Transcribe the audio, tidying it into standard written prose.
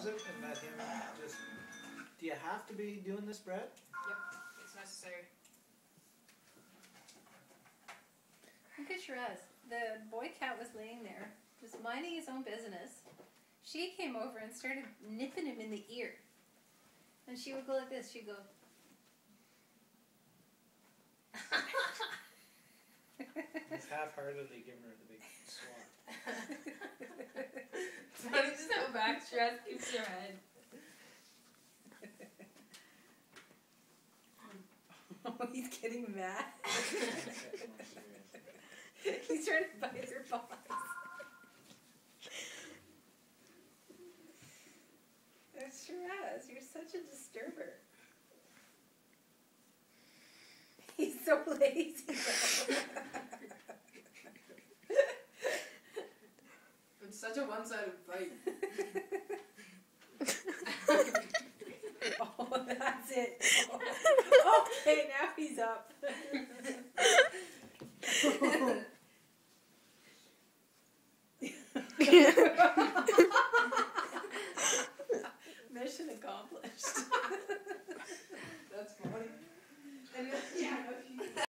pause it and let him just... Do you have to be doing this, Brett? Yep, it's necessary. Look at Shiraz. The boy cat was laying there, just minding his own business. She came over and started nipping him in the ear. And she would go like this. She'd go... He's half-heartedly giving her the big swat. It's funny just how back stress keeps your head. Oh, he's getting mad. He's trying to bite her paws. That's Shiraz. You're such a disturber. He's so lazy. It's such a one-sided fight. Oh, that's it. Oh. Okay, now he's up. Mission accomplished.